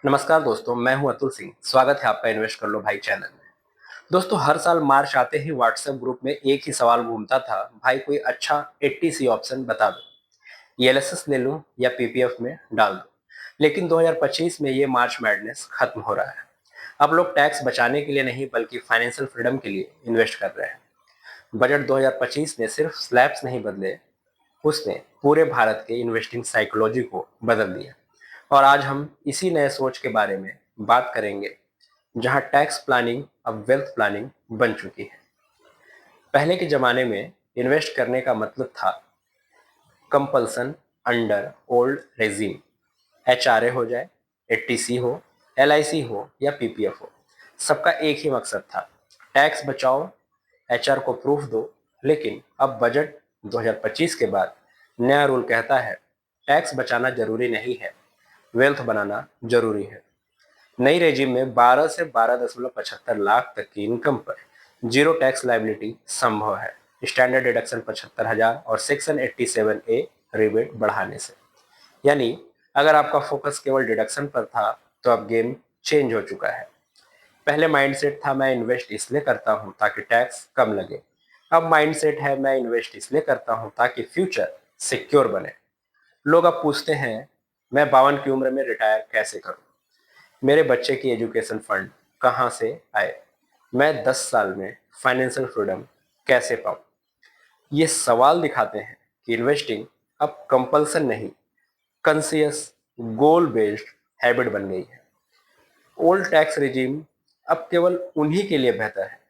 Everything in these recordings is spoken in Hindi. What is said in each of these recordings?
नमस्कार दोस्तों, मैं हूं अतुल सिंह। स्वागत है आपका इन्वेस्ट कर लो भाई चैनल में। दोस्तों, हर साल मार्च आते ही व्हाट्सएप ग्रुप में एक ही सवाल घूमता था, भाई कोई अच्छा 80C ऑप्शन बता दो, एलएसएस ले लूं या पीपीएफ में डाल दो। लेकिन 2025 में ये मार्च मैडनेस खत्म हो रहा है। अब लोग टैक्स बचाने के लिए नहीं बल्कि फाइनेंशियल फ्रीडम के लिए इन्वेस्ट कर रहे हैं। बजट 2025 ने सिर्फ स्लैब्स नहीं बदले, उसने पूरे भारत के इन्वेस्टिंग साइकोलॉजी को बदल दिया। और आज हम इसी नए सोच के बारे में बात करेंगे, जहां टैक्स प्लानिंग अब वेल्थ प्लानिंग बन चुकी है। पहले के जमाने में इन्वेस्ट करने का मतलब था compulsion under old regime. HRA हो जाए, एटीसी हो, एलआईसी हो या पीपीएफ हो, सबका एक ही मकसद था, टैक्स बचाओ, एचआर को प्रूफ दो। लेकिन अब बजट 2025 के बाद नया रूल कहता है टैक्स बचाना जरूरी नहीं है, वेल्थ बनाना जरूरी है। नई रेजिम में 12 से 12.75 लाख तक की इनकम पर जीरो टैक्स लाइबिलिटी संभव है, स्टैंडर्ड डिडक्शन 75,000 और सेक्शन 87A रिबेट बढ़ाने से। यानी अगर आपका फोकस केवल डिडक्शन पर था तो अब गेम चेंज हो चुका है। पहले माइंडसेट था मैं इन्वेस्ट इसलिए करता हूं ताकि टैक्स कम लगे, अब माइंडसेट है मैं इन्वेस्ट इसलिए करता हूं ताकि फ्यूचर सिक्योर बने। लोग अब पूछते हैं मैं 52 की उम्र में रिटायर कैसे करूं, मेरे बच्चे की एजुकेशन फंड कहाँ से आए, मैं 10 साल में फाइनेंशियल फ्रीडम कैसे पाऊं। ये सवाल दिखाते हैं कि इन्वेस्टिंग अब कंपल्सन नहीं, कंसियस गोल बेस्ड हैबिट बन गई है। ओल्ड टैक्स रिजीम अब केवल उन्हीं के लिए बेहतर है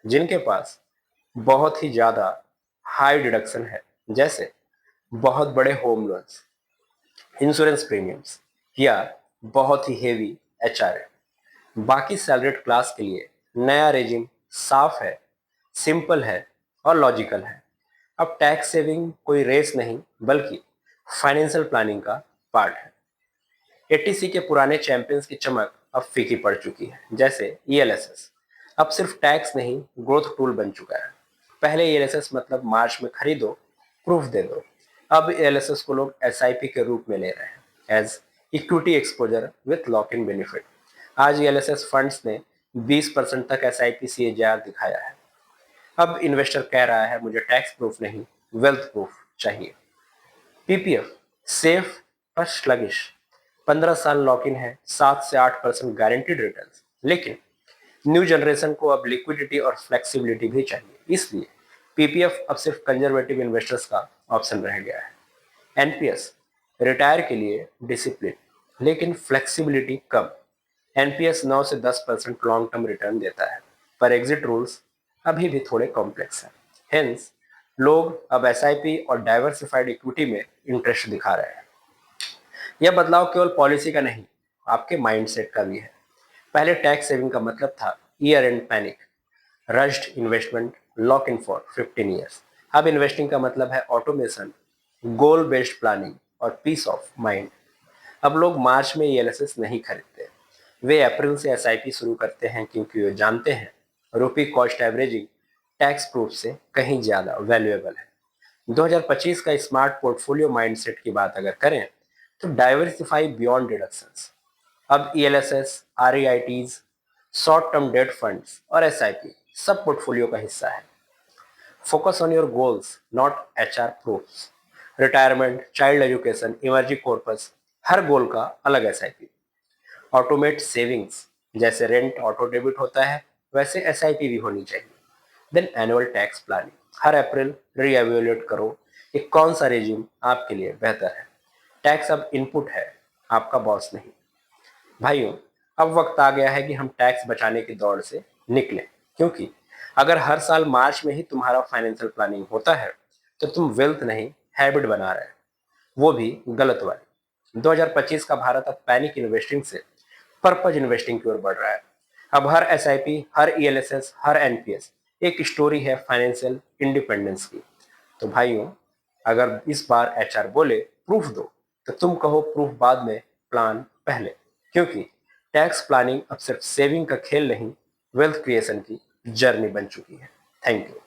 जिनके पास बहुत ही ज़्यादा हाई डिडक्शन है, जैसे बहुत बड़े होम लोन्स, इंश्योरेंस प्रीमियम्स या बहुत ही हेवी एचआरए। बाकी सैलरीड क्लास के लिए नया रेजिम साफ है, सिंपल है और लॉजिकल है। अब टैक्स सेविंग कोई रेस नहीं बल्कि फाइनेंशियल प्लानिंग का पार्ट है। एटीसी के पुराने चैंपियंस की चमक अब फीकी पड़ चुकी है, जैसे ईएलएसएस अब सिर्फ टैक्स नहीं ग्रोथ टूल बन चुका है। पहले ईएलएसएस मतलब मार्च में खरीदो, प्रूफ दे दो। अब ईएलएसएस को लोग एसआईपी के रूप में ले रहे हैं, as equity exposure with lock in benefit. आज ईएलएसएस फंड्स ने 20% तक एसआईपी सीएजीआर दिखाया है। अब इन्वेस्टर कह रहा है मुझे टैक्स प्रूफ नहीं, वेल्थ प्रूफ चाहिए। पीपीएफ सेफ पर स्लगिश, 15 साल लॉक इन है, 7 से 8% गारंटीड रिटर्न। लेकिन न्यू जनरेशन को अब लिक्विडिटी और फ्लेक्सिबिलिटी भी चाहिए, इसलिए पीपीएफ अब सिर्फ कंजर्वेटिव इन्वेस्टर्स का ऑप्शन रह गया है। एनपीएस रिटायर के लिए डिसिप्लिन, लेकिन फ्लेक्सिबिलिटी कम। एनपीएस 9 से 10% लॉन्ग टर्म रिटर्न देता है, पर एग्जिट रूल्स अभी भी थोड़े कॉम्प्लेक्स हैं। हेंस लोग अब एसआईपी और डाइवर्सिफाइड इक्विटी में इंटरेस्ट दिखा रहे हैं। यह बदलाव केवल पॉलिसी का नहीं, आपके माइंडसेट का भी है। पहले टैक्स सेविंग का मतलब था year and panic, rushed investment, lock in for 15 years. अब इन्वेस्टिंग का मतलब है ऑटोमेशन, गोल बेस्ड प्लानिंग और पीस ऑफ माइंड। अब लोग मार्च में ईएलएसएस नहीं खरीदते, वे अप्रैल से एसआईपी शुरू करते हैं, क्योंकि वे जानते हैं रुपी कॉस्ट एवरेजिंग टैक्स प्रूफ से कहीं ज्यादा वैल्यूएबल है। 2025 का स्मार्ट पोर्टफोलियो माइंडसेट की बात अगर करें तो डाइवर्सिफाई बियॉन्ड डिडक्शंस। अब ELSS, REITs, short term debt funds और एसआईपी सब पोर्टफोलियो का हिस्सा है। Focus on your goals not HR proofs. Retirement, child education, emerging corpus, हर गोल का अलग एसआईपी। ऑटोमेट सेविंग्स, जैसे रेंट ऑटो डेबिट होता है वैसे एसआईपी भी होनी चाहिए। देन एनुअल टैक्स प्लानिंग, हर अप्रैल रीएवेल्युएट करो कि कौन सा रेजिम आपके लिए बेहतर है। टैक्स अब इनपुट है, आपका बॉस नहीं। भाइयों, अब वक्त आ गया है कि हम टैक्स बचाने की दौड़ से निकलें, क्योंकि अगर हर साल मार्च में ही तुम्हारा फाइनेंशियल प्लानिंग होता है तो तुम वेल्थ नहीं हैबिट बना रहे हैं, वो भी गलत वाली। 2025 का भारत अब पैनिक इन्वेस्टिंग से पर्पज इन्वेस्टिंग की ओर बढ़ रहा है। अब हर एसआईपी, हर ईएलएसएस, हर एनपीएस एक स्टोरी है फाइनेंशियल इंडिपेंडेंस की। तो भाइयों, अगर इस बार एचआर बोले प्रूफ दो तो तुम कहो प्रूफ बाद में, प्लान पहले। क्योंकि टैक्स प्लानिंग अब सिर्फ सेविंग का खेल नहीं, वेल्थ क्रिएशन की जर्नी बन चुकी है। Thank you.